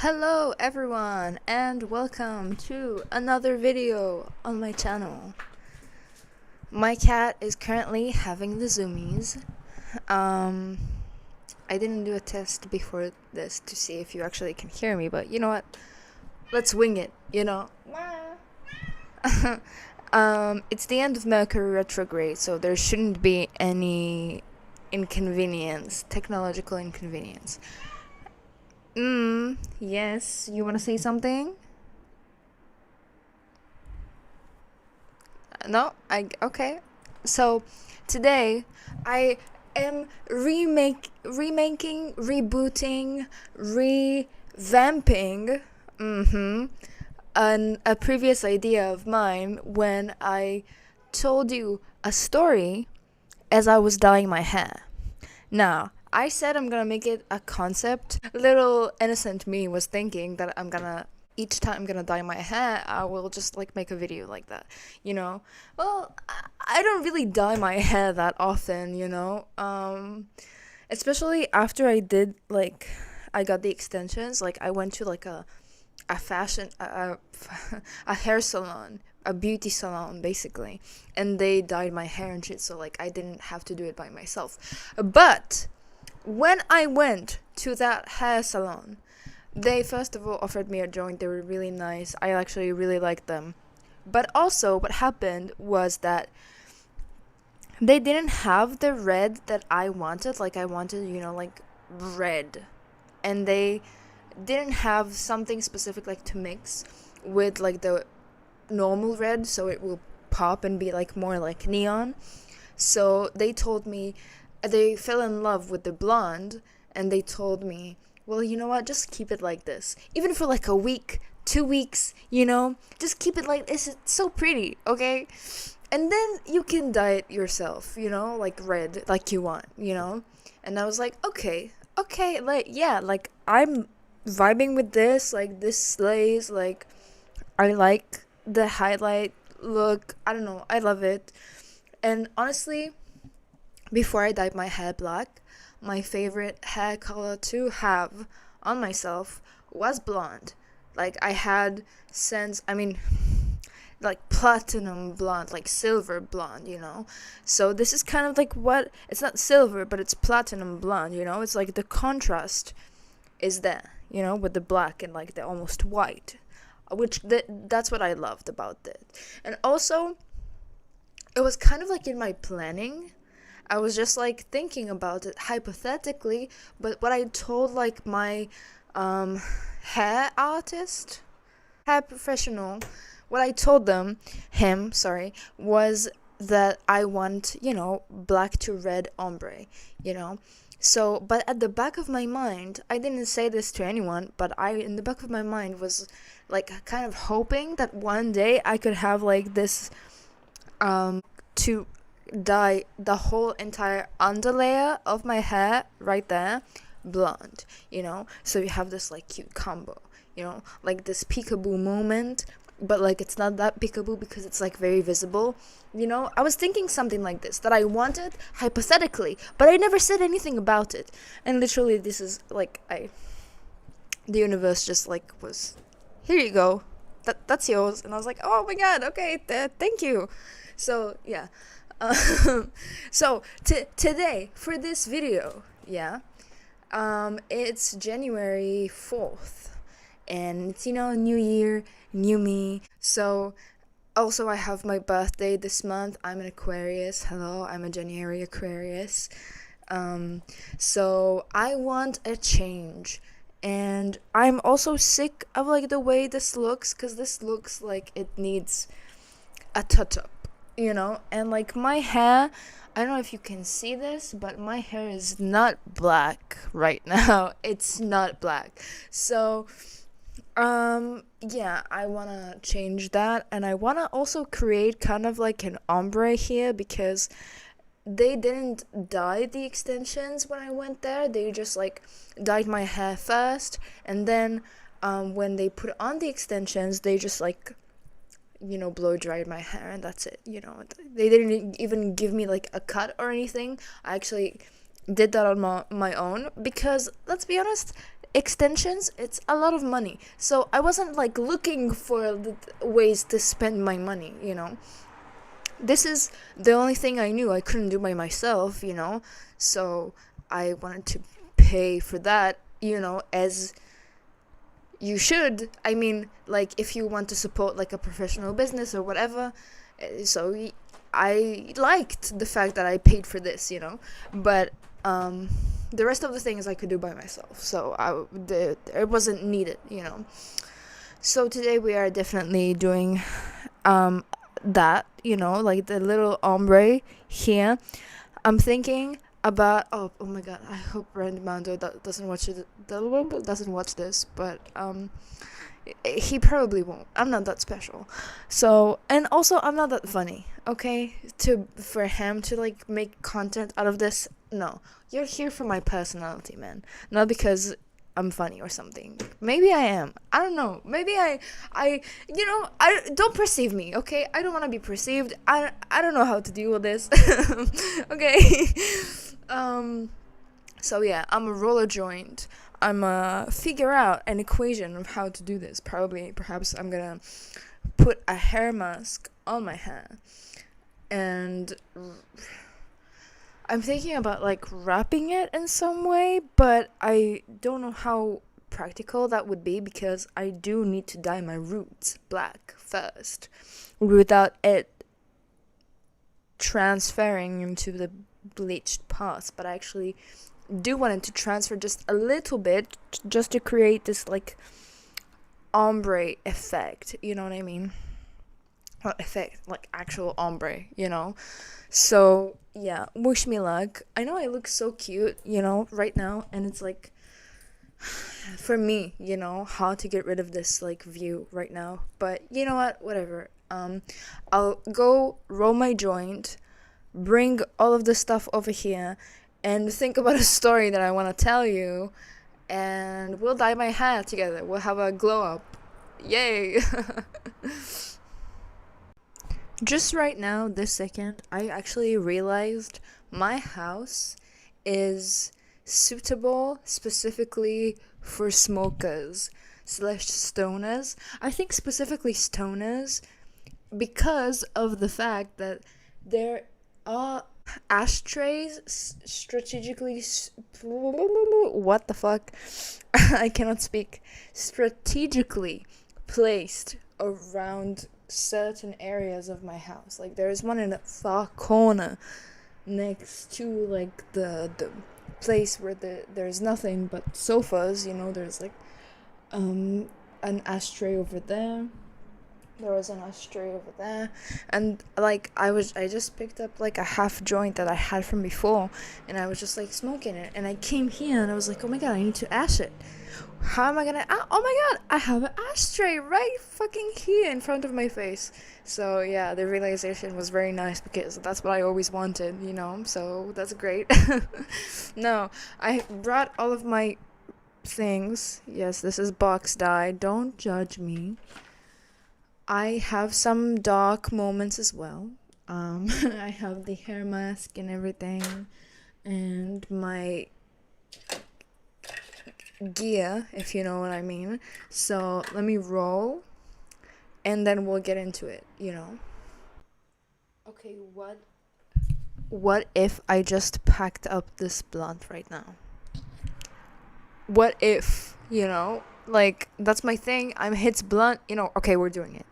Hello everyone and welcome to another video on my channel. My cat is currently having the zoomies. I didn't do a test before this to see if you actually can hear me, but you know what? Let's wing it, you know? It's the end of Mercury retrograde, so there shouldn't be any technological inconvenience. Yes, you want to say something? No? Okay. So, today I am rebooting, revamping, a previous idea of mine when I told you a story as I was dyeing my hair. Now, I said I'm gonna make it a concept. Little innocent me was thinking that each time I'm gonna dye my hair, I will just like make a video like that, you know? Well, I don't really dye my hair that often, you know? Especially after I got the extensions, like I went to like a a hair salon, a beauty salon basically, and they dyed my hair and shit, so like I didn't have to do it by myself. But when I went to that hair salon, they first of all offered me a joint. They were really nice. I actually really liked them. But also what happened was that they didn't have the red that I wanted. Like I wanted, like red. And they didn't have something specific like to mix with like the normal red, so it will pop and be like more like neon. So they told me they fell in love with the blonde, and they told me, well, you know what, just keep it like this, even for like a week, 2 weeks, just keep it like this. It's so pretty, okay? And then you can dye it yourself, like red, like you want, and I was like, okay, like, yeah, like I'm vibing with this, like this slays, like I like the highlight look. I don't know, I love it. And honestly, before I dyed my hair black, my favorite hair color to have on myself was blonde. Like I had like platinum blonde, like silver blonde, So this is kind of like it's not silver, but it's platinum blonde, It's like the contrast is there, with the black and like the almost white, which that's what I loved about it. And also, it was kind of like in my planning. I was just like thinking about it hypothetically, but what I told like my hair artist, hair professional, what I told him, was that I want, black to red ombre, So, but at the back of my mind, I didn't say this to anyone, but in the back of my mind was like kind of hoping that one day I could have like this, to dye the whole entire underlayer of my hair right there blonde, So you have this like cute combo, like this peekaboo moment, but like it's not that peekaboo because it's like very visible, I was thinking something like this that I wanted hypothetically, but I never said anything about it. And literally this is like the universe just like was, here you go, that's yours. And I was like, oh my god, okay, thank you. So yeah. So today for this video, it's January 4th, and it's new year, new me. So also I have my birthday this month. I'm an Aquarius. Hello, I'm a January Aquarius. So I want a change, and I'm also sick of like the way this looks, because this looks like it needs a touch up, and like my hair, I don't know if you can see this, but my hair is not black right now. It's not black. So yeah, I want to change that, and I want to also create kind of like an ombre here, because they didn't dye the extensions when I went there. They just like dyed my hair first, and then when they put on the extensions, they just like blow dried my hair, and that's it. They didn't even give me like a cut or anything. I actually did that on my own, because let's be honest, extensions, it's a lot of money. So I wasn't like looking for ways to spend my money, you know. This is the only thing I knew I couldn't do by myself, you know. So I wanted to pay for that, you know, as you should. I mean, like, if you want to support like a professional business or whatever. So I liked the fact that I paid for this, you know. But the rest of the things I could do by myself, so it wasn't needed, you know. So today we are definitely doing that, you know, like the little ombre here. I'm thinking about oh my god, I hope Randomando doesn't watch this, but he probably won't. I'm not that special. So, and also I'm not that funny, okay? For him to like make content out of this, no. You're here for my personality, man. Not because I'm funny or something. Maybe I am. I don't know. Maybe I you know, I don't perceive me, okay? I don't want to be perceived. I don't know how to deal with this. Okay. So yeah, I'm a roller joint. I'm figure out an equation of how to do this. Perhaps I'm gonna put a hair mask on my hair, and I'm thinking about like wrapping it in some way, but I don't know how practical that would be, because I do need to dye my roots black first without it transferring into the bleached parts. But I actually do want it to transfer just a little bit, just to create this like ombre effect, you know what I mean? Not effect, like actual ombre, you know. So yeah, wish me luck. I know I look so cute, you know, right now, and it's like, for me, you know, how to get rid of this like view right now. But you know what, whatever. I'll go roll my joint, bring all of the stuff over here, and think about a story that I want to tell you, and we'll dye my hair together. We'll have a glow up. Yay. Just right now, this second, I actually realized my house is suitable specifically for smokers / stoners. I think specifically stoners, because of the fact that there are ashtrays strategically what the fuck I cannot speak, strategically placed around certain areas of my house. Like there's one in a far corner next to like the place where there's nothing but sofas, you know. There's like an ashtray over there. There was an ashtray over there, and like I just picked up like a half joint that I had from before, and I was just like smoking it, and I came here and I was like, oh my god, I need to ash it. How am I gonna oh my god, I have an ashtray right fucking here in front of my face. So yeah, the realization was very nice, because that's what I always wanted, you know, so that's great. No, I brought all of my things. Yes, this is box dye, don't judge me. I have some dark moments as well. I have the hair mask and everything, and my gear, if you know what I mean. So let me roll, and then we'll get into it, you know. Okay, what if I just packed up this blunt right now? What if, you know? Like, that's my thing. I'm hits blunt, you know. Okay, we're doing it.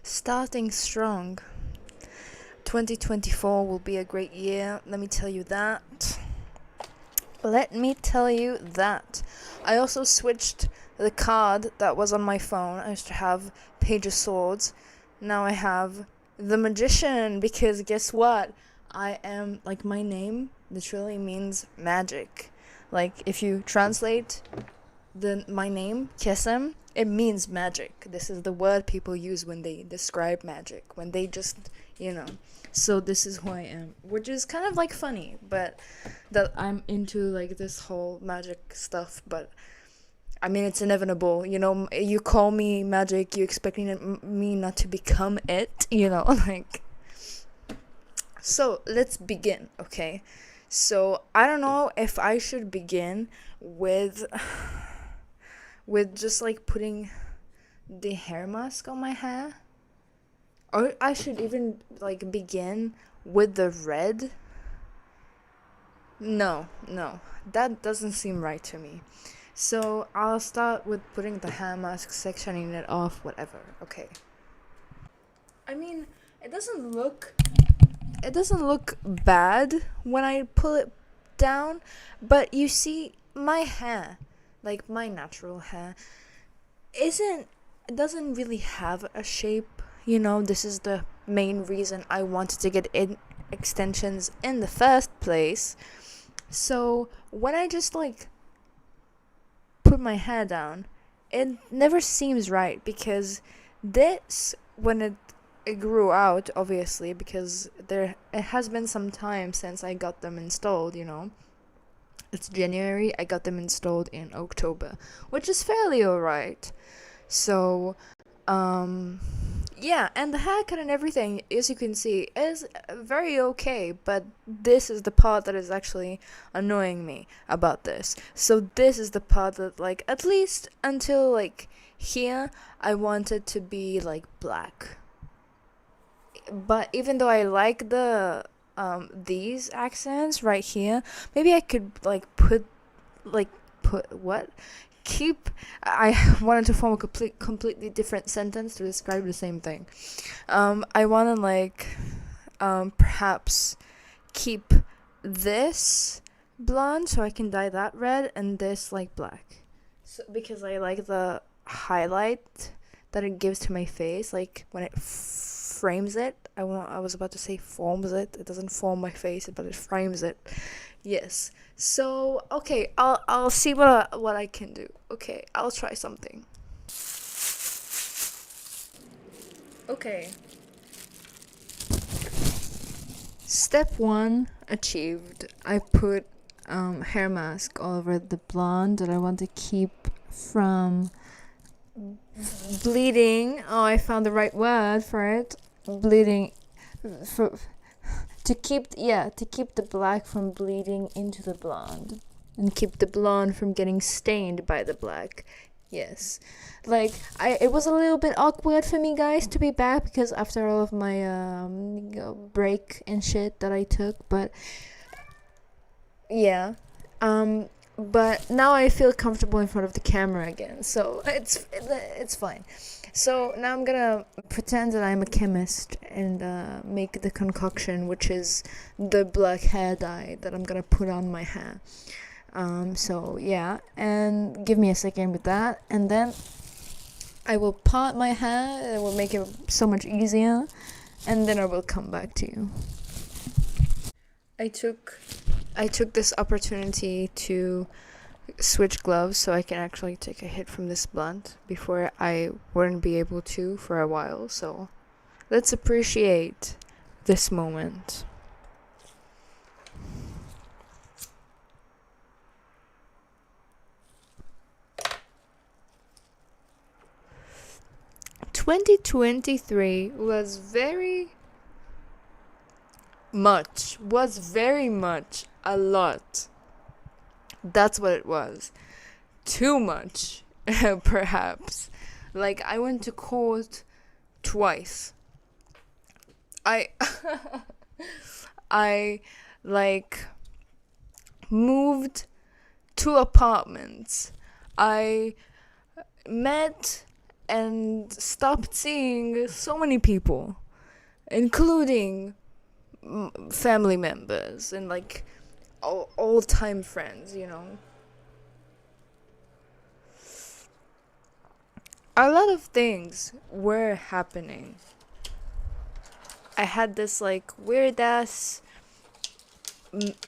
Starting strong. 2024 will be a great year. Let me tell you that. I also switched the card that was on my phone. I used to have Page of Swords. Now I have the Magician, because guess what? I am, like, my name literally means magic. Like, if you translate my name, Kesem, it means magic. This is the word people use when they describe magic, when they just, you know. So this is who I am, which is kind of like funny, but that I'm into like this whole magic stuff. But I mean, it's inevitable, you know. You call me magic, you expecting me not to become it, you know. Like, so let's begin, okay? So I don't know if I should begin with just like putting the hair mask on my hair, or I should even like begin with the red. No, no, that doesn't seem right to me. So I'll start with putting the hair mask, sectioning it off, whatever. Okay. I mean, it doesn't look bad when I pull it down, but you see, my hair, like my natural hair, isn't it doesn't really have a shape. This is the main reason I wanted to get in extensions in the first place. So when I just like put my hair down, it never seems right, because this, when it grew out, obviously, because it has been some time since I got them installed. It's January, I got them installed in October, which is fairly alright. So yeah, and the haircut and everything, as you can see, is very okay, but this is the part that is actually annoying me about this. So this is the part that, like, at least until like here, I want it to be like black. But even though I like these accents right here, maybe I could put what? Keep I wanted to form a completely different sentence to describe the same thing. I want to perhaps keep this blonde so I can dye that red, and this like black. So because I like the highlight that it gives to my face, like when it frames it. I was about to say forms it. It doesn't form my face, but it frames it. Yes. So okay, I'll see what I can do. Okay, I'll try something. Okay. Step 1 achieved. I put hair mask all over the blonde that I want to keep from bleeding. Oh, I found the right word for it. Bleeding to keep the black from bleeding into the blonde, and keep the blonde from getting stained by the black. Yes. Like, it was a little bit awkward for me, guys, to be back, because after all of my break and shit that I took, but yeah. But now I feel comfortable in front of the camera again, so it's fine. So now I'm gonna pretend that I'm a chemist and make the concoction, which is the black hair dye that I'm gonna put on my hair. So yeah, and give me a second with that, and then I will part my hair. It will make it so much easier, and then I will come back to you. I took this opportunity to switch gloves so I can actually take a hit from this blunt before I wouldn't be able to for a while. So let's appreciate this moment. "2023 was very much a lot." That's what it was. Too much, perhaps. Like, I went to court twice. I moved 2 apartments. I met and stopped seeing so many people, including family members and like old-time friends. A lot of things were happening. I had this like weird-ass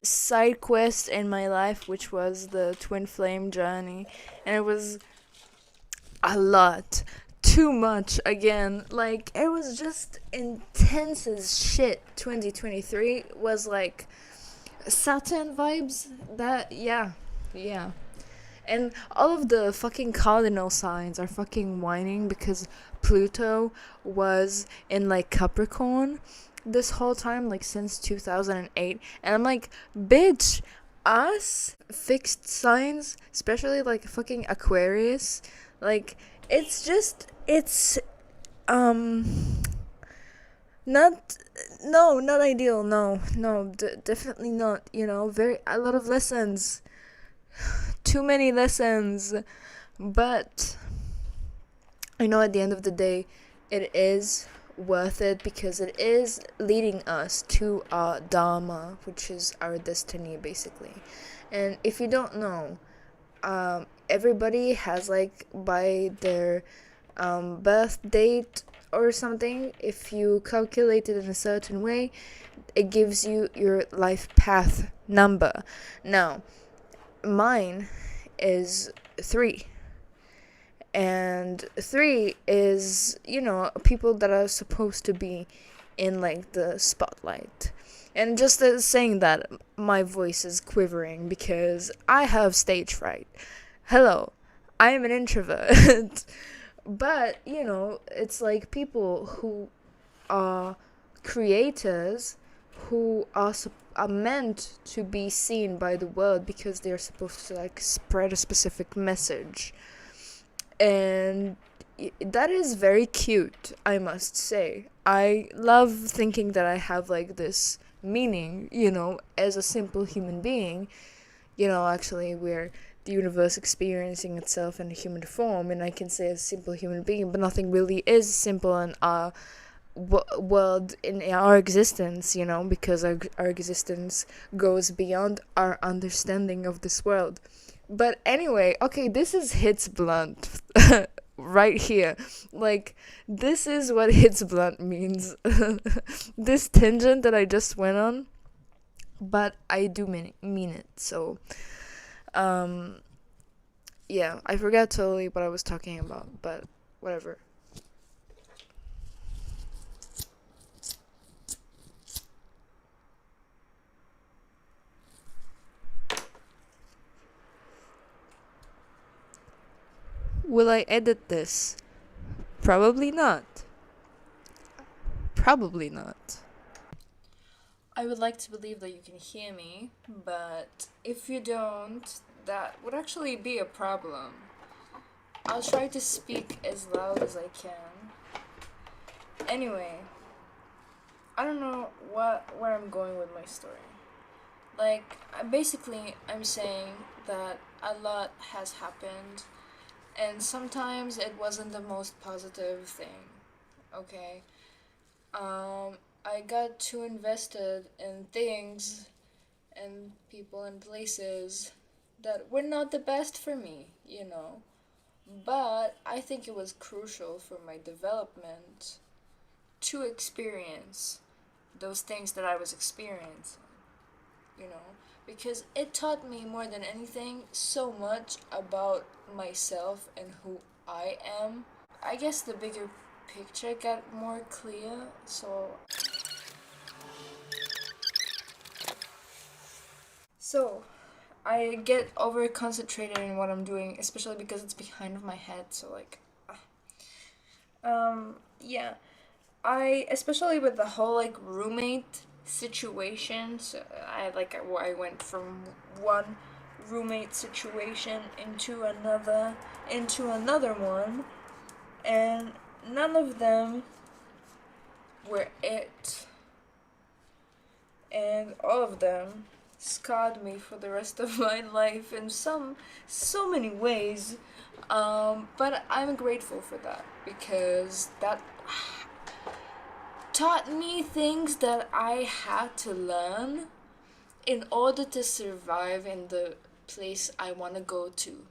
side quest in my life, which was the twin flame journey, and it was a lot. Too much again. Like, it was just intense as shit. 2023 was like Saturn vibes. That, yeah. And all of the fucking cardinal signs are fucking whining because Pluto was in like Capricorn, this whole time, like since 2008, and I'm like, bitch, us fixed signs, especially like fucking Aquarius, like it's um not not ideal. Definitely not. Very a lot of lessons, too many lessons, but I know at the end of the day, it is worth it because it is leading us to our dharma, which is our destiny, basically. And if you don't know, everybody has like by their birth date or something. If you calculate it in a certain way, it gives you your life path number. Now, mine is 3, and 3 is people that are supposed to be in like the spotlight. And just saying that, my voice is quivering because I have stage fright. Hello, I am an introvert. But it's like people who are creators, who are meant to be seen by the world because they're supposed to like spread a specific message. And that is very cute, I must say. I love thinking that I have like this meaning, as a simple human being. Actually, we're the universe experiencing itself in a human form, and I can say a simple human being, but nothing really is simple in our world, in our existence, because our existence goes beyond our understanding of this world. But anyway, okay, this is hits blunt right here. Like, this is what hits blunt means. This tangent that I just went on, but I do mean it. So, yeah, I forgot totally what I was talking about, but whatever. Will I edit this? Probably not. Probably not. I would like to believe that you can hear me, but if you don't, that would actually be a problem. I'll try to speak as loud as I can. Anyway, I don't know where I'm going with my story. Like, I'm saying that a lot has happened, and sometimes it wasn't the most positive thing. Okay? I got too invested in things and people and places that were not the best for me. But I think it was crucial for my development to experience those things that I was experiencing, you know, because it taught me more than anything so much about myself and who I am. I guess the bigger picture got more clear, so I get over concentrated in what I'm doing, especially because it's behind of my head, so like yeah. I especially with the whole like roommate situation, so I went from one roommate situation into another one, and none of them were it, and all of them scarred me for the rest of my life in so many ways. But I'm grateful for that because that taught me things that I had to learn in order to survive in the place I want to go to,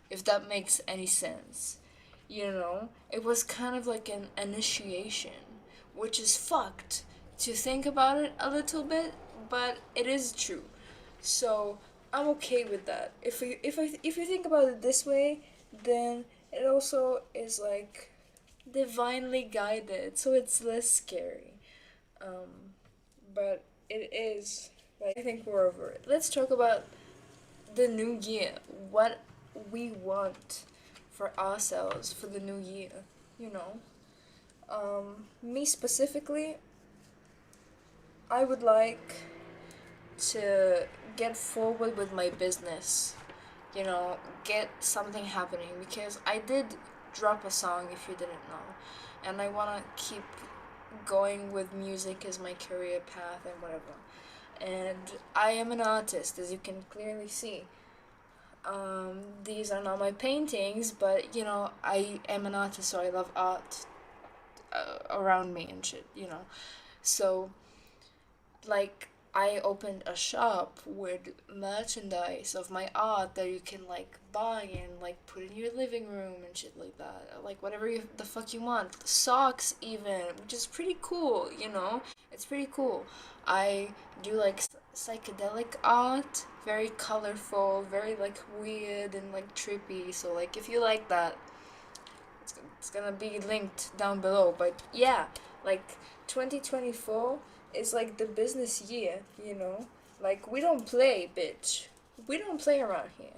if that makes any sense. It was kind of like an initiation, which is fucked to think about it a little bit, but it is true. So I'm okay with that. If you think about it this way, then it also is like divinely guided, so it's less scary. But it is. But I think we're over it. Let's talk about the new year. What we want for ourselves for the new year. Me specifically, I would like to get forward with my business, you know, get something happening, because I did drop a song, if you didn't know, and I want to keep going with music as my career path and whatever. And I am an artist, as you can clearly see. These are not my paintings, but you know, I am an artist, so I love art around me and shit, you know. So, like, I opened a shop with merchandise of my art that you can like buy and like put in your living room and shit like that. Like whatever the fuck you want. Socks even, which is pretty cool, you know? It's pretty cool. I do like psychedelic art, very colorful, very like weird and like trippy. So like if you like that, it's gonna be linked down below. But yeah, like 2024 is like the business year, you know? Like we don't play, bitch. We don't play around here.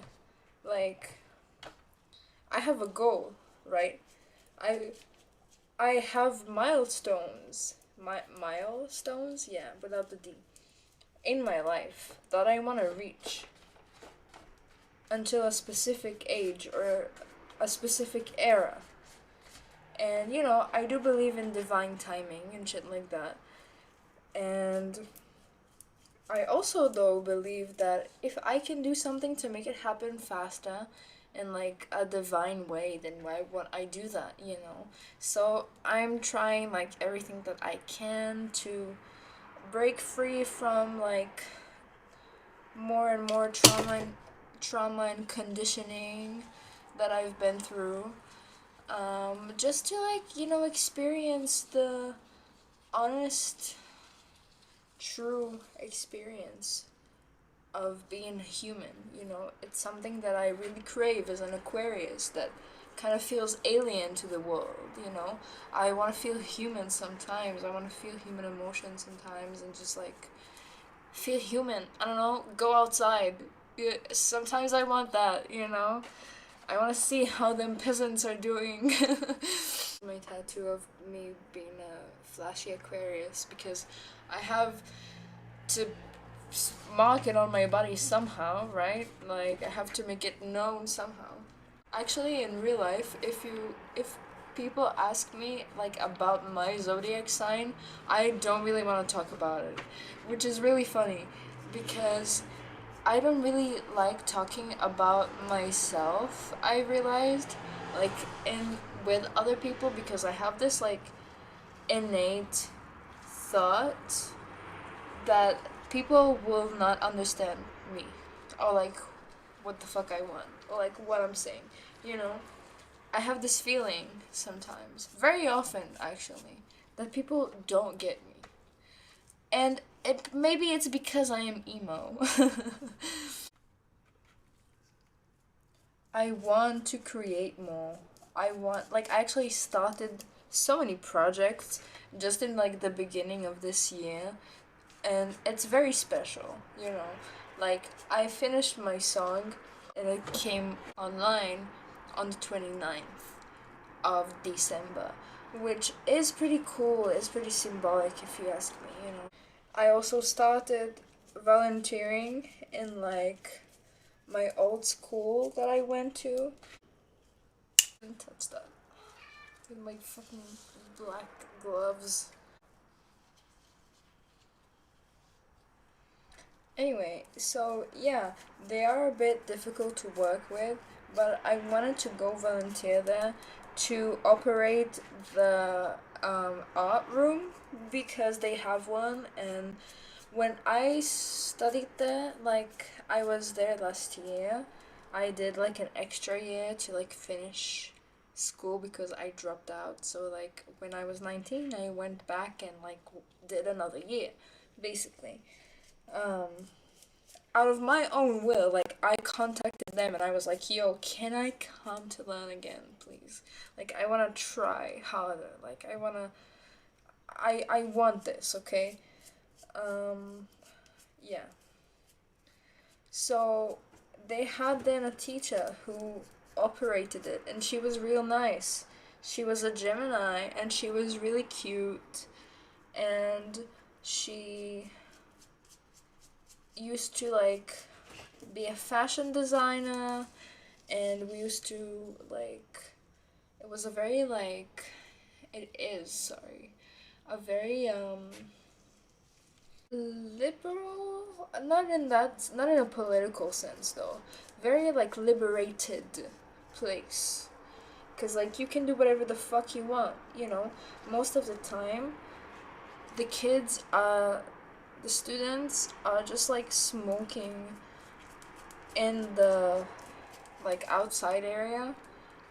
Like I have a goal, right? I I have milestones. Milestones? Yeah, without the D. In my life that I want to reach until a specific age or a specific era. And you know, I do believe in divine timing and shit like that. And I also though believe that if I can do something to make it happen faster in like a divine way, then why won't I do that, you know? So I'm trying like everything that I can to break free from like more and more trauma and conditioning that I've been through. Just to like, you know, experience the honest, true experience of being human, you know. It's something that I really crave as an Aquarius that kind of feels alien to the world, you know. I want to feel human sometimes. I want to feel human emotions sometimes and just like feel human. I don't know, go outside. Yeah, sometimes I want that, you know. I want to see how them peasants are doing. My tattoo of me being a flashy Aquarius because I have to mark it on my body somehow, right? Like I have to make it known somehow. Actually, in real life, if people ask me like about my zodiac sign, I don't really want to talk about it, which is really funny because I don't really like talking about myself. I realized like in with other people because I have this like innate thought that people will not understand me or like what the fuck I want or like what I'm saying. You know, I have this feeling sometimes, very often actually, that people don't get me. And it maybe it's because I am emo. I want to create more. I want like I actually started so many projects just in like the beginning of this year and it's very special, you know. Like I finished my song and it came online on the 29th of December, which is pretty cool. It's pretty symbolic if you ask me, you know. I also started volunteering in like my old school that I went to. Didn't touch that with my fucking black gloves. Anyway, so yeah, they are a bit difficult to work with, but I wanted to go volunteer there to operate the art room because they have one. And when I studied there, like I was there last year, I did like an extra year to like finish school because I dropped out. So like when I was 19, I went back and like did another year, basically. Um, Out of my own will, like I contacted them and I was like, "Yo, can I come to learn again, please? Like I want to try harder. Like I want this, okay?" Um, yeah. So they had then a teacher who operated it and she was real nice. She was a Gemini and she was really cute and she used to like be a fashion designer, and we used to like, it was a very like, it is, sorry, a very liberal, not in a political sense though, very like liberated place. Cause like you can do whatever the fuck you want, you know. Most of the time, the kids the students are just like smoking in the like outside area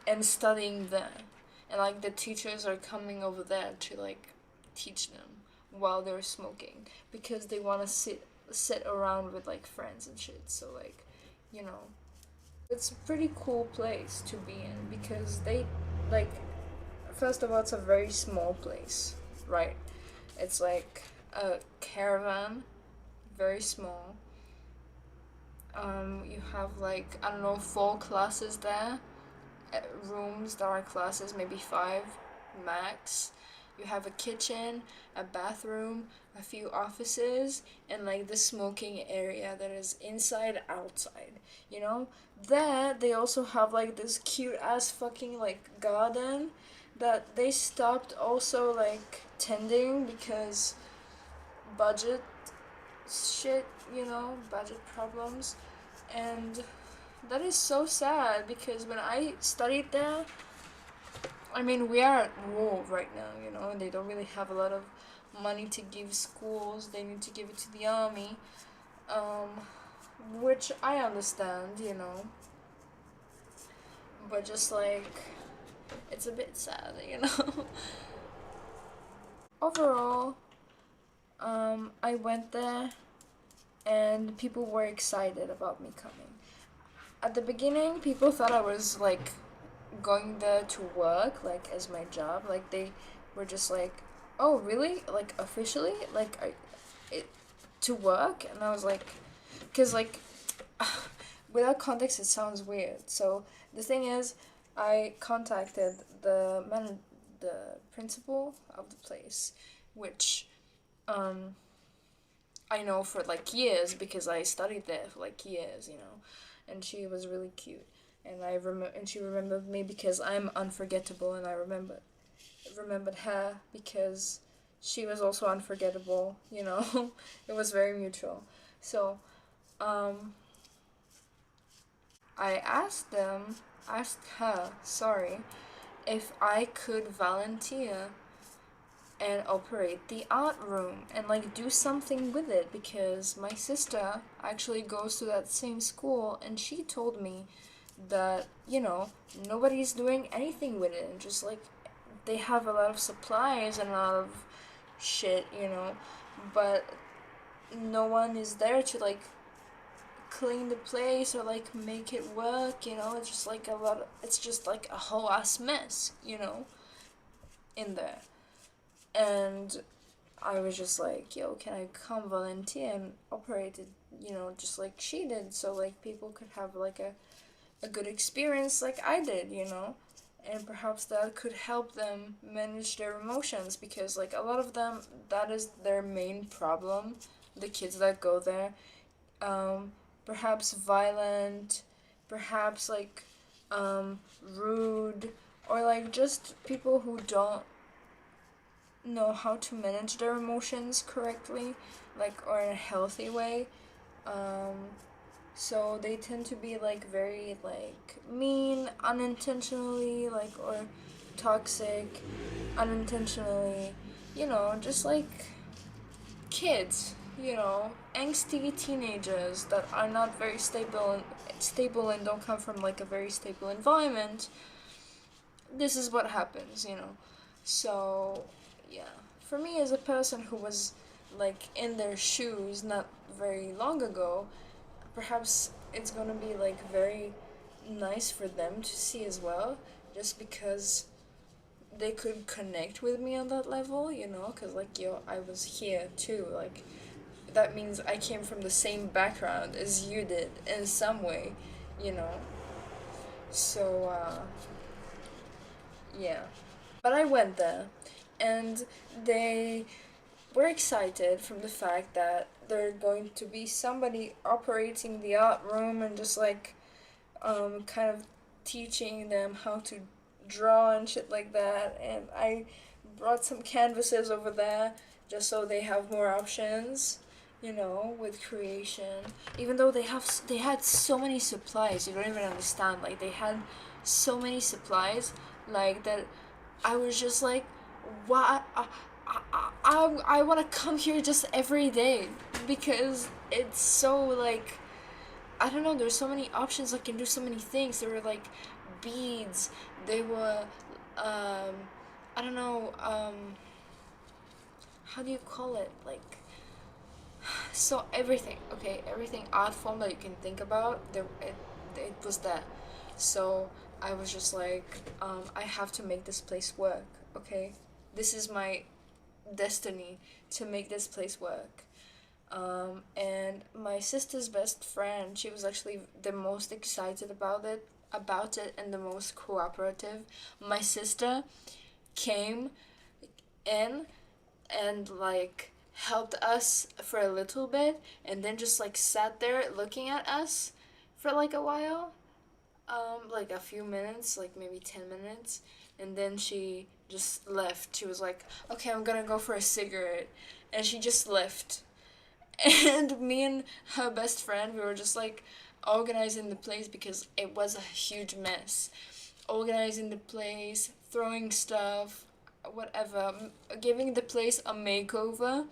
and studying there. And like the teachers are coming over there to like teach them while they're smoking because they want to sit around with like friends and shit. So like, you know, it's a pretty cool place to be in because they like, first of all, it's a very small place, right? It's like a caravan, very small. You have like, I don't know, 4 classes there, rooms that are classes, maybe 5 max. You have a kitchen, a bathroom, a few offices, and like the smoking area that is inside outside, you know. There they also have like this cute ass fucking like garden that they stopped also like tending because budget shit, you know, budget problems. And that is so sad because when I studied there, I mean, we are at war right now, you know, and they don't really have a lot of money to give schools. They need to give it to the army, um, which I understand, you know, but just like, it's a bit sad, you know. Overall, I went there and people were excited about me coming. At the beginning, people thought I was like going there to work, like as my job. Like they were just like, "Oh, really? Like officially? Like it to work?" And I was like, because like without context, it sounds weird. So the thing is, I contacted the principal of the place, which um I know for like years because I studied there for like years, you know, and she was really cute, and she remembered me because I'm unforgettable, and I remembered her because she was also unforgettable, you know. It was very mutual. So, um, I asked her, sorry, if I could volunteer and operate the art room and like do something with it because my sister actually goes to that same school and she told me that, you know, nobody's doing anything with it and just like they have a lot of supplies and a lot of shit, you know, but no one is there to like clean the place or like make it work, you know. It's just like it's just like a whole ass mess, you know, in there. And I was just like, yo, can I come volunteer and operate it, you know, just like she did, so like people could have like a good experience like I did, you know? And perhaps that could help them manage their emotions because like a lot of them, that is their main problem, the kids that go there. Um, Perhaps violent, perhaps like rude, or like just people who don't know how to manage their emotions correctly, like, or in a healthy way. Um, so they tend to be like very like mean unintentionally, like, or toxic unintentionally, you know, just like kids, you know, angsty teenagers that are not very stable and don't come from like a very stable environment. This is what happens, you know. So yeah, for me as a person who was like in their shoes not very long ago, perhaps it's gonna be like very nice for them to see as well, just because they could connect with me on that level, you know, because like, yo, I was here too, like that means I came from the same background as you did in some way, you know. So yeah, but I went there and they we're excited from the fact that there's going to be somebody operating the art room and just like kind of teaching them how to draw and shit like that. And I brought some canvases over there just so they have more options, with creation. Even though they had so many supplies, you don't even understand. Like they had so many supplies, like that. I was just like, why? I want to come here just every day because it's so like, I don't know, there's so many options. I can do so many things. There were like beads. They were, I don't know, how do you call it? Like, so everything, okay, everything art form that you can think about, it was that. So I was just like, I have to make this place work, okay? This is my destiny to make this place work. And my sister's best friend, she was actually the most excited about it and the most cooperative. My sister came in and like helped us for a little bit and then just like sat there looking at us for like a while, like a few minutes, like maybe 10 minutes, and then she just left. She was like, okay, I'm gonna go for a cigarette, and she just left. And me and her best friend, we were just like organizing the place because it was a huge mess. Organizing the place, throwing stuff, whatever, giving the place a makeover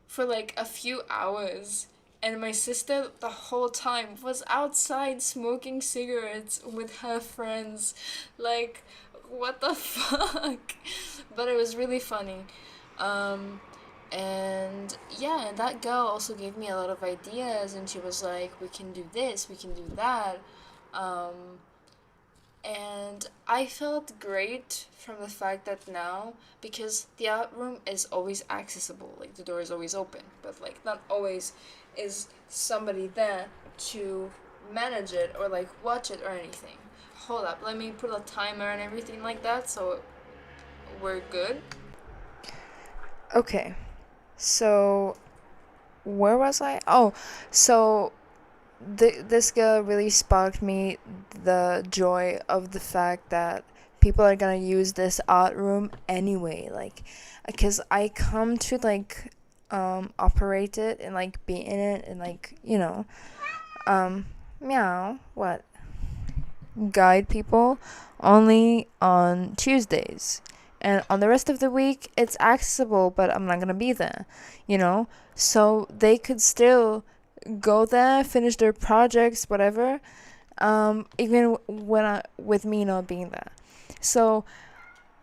for like a few hours. And my sister, the whole time, was outside smoking cigarettes with her friends. Like, what the fuck? But it was really funny. And yeah, and that girl also gave me a lot of ideas, and she was like, we can do this, we can do that. Um, and I felt great from the fact that now, because the art room is always accessible, like the door is always open, but like not always is somebody there to manage it or like watch it or anything. Hold up, let me put a timer and everything like that so we're good. Okay, so where was I? Oh, so this girl really sparked me the joy of the fact that people are gonna use this art room anyway, like, because I come to like operate it and like be in it and like, meow, what, guide people only on Tuesdays, and on the rest of the week it's accessible, but I'm not gonna be there, so they could still go there, finish their projects, whatever, even with me not being there. So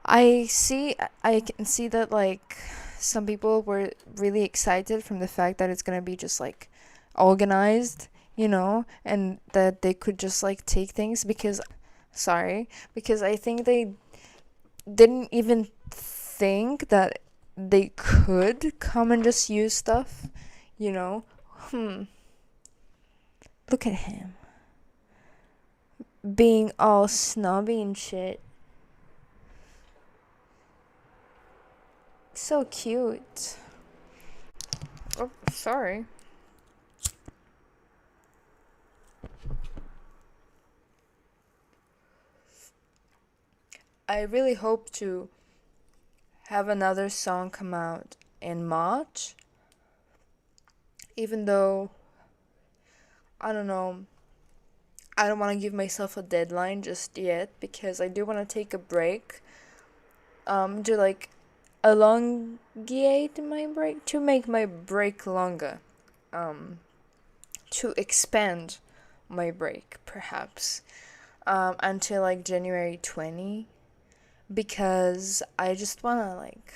I can see that like some people were really excited from the fact that it's gonna be just like organized, and that they could just like take things because I think they didn't even think that they could come and just use stuff, you know. Look at him being all snobby and shit. So cute. Oh, sorry. I really hope to have another song come out in March. Even though, I don't know, I don't want to give myself a deadline just yet because I do want to take a break. To like elongate my break, to make my break longer. To expand my break, perhaps. Until like January 20. Because I just want to like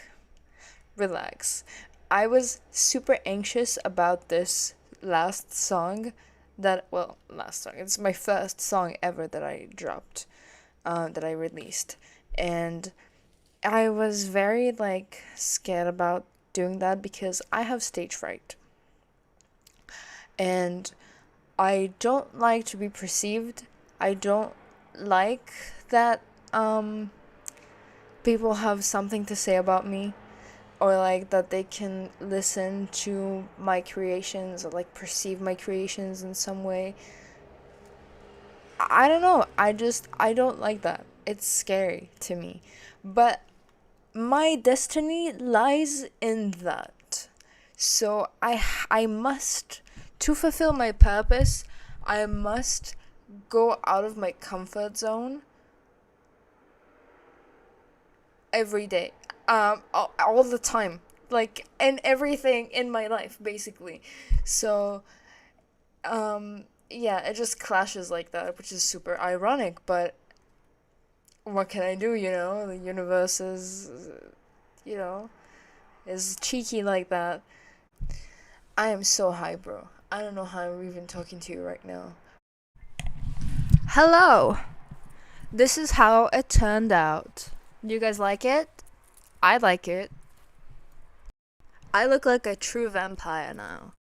relax. I was super anxious about this last song last song. It's my first song ever that I dropped, that I released. And I was very like scared about doing that because I have stage fright. And I don't like to be perceived. I don't like that people have something to say about me. or like that they can listen to my creations or like perceive my creations in some way. I don't know. I don't like that. It's scary to me. But my destiny lies in that. So I must, to fulfill my purpose, I must go out of my comfort zone every day. All the time. Like in everything in my life basically. So yeah, it just clashes like that, which is super ironic, but what can I do, you know? The universe is, you know, is cheeky like that. I am so high, bro. I don't know how I'm even talking to you right now. Hello! This is how it turned out. Do you guys like it? I like it. I look like a true vampire now.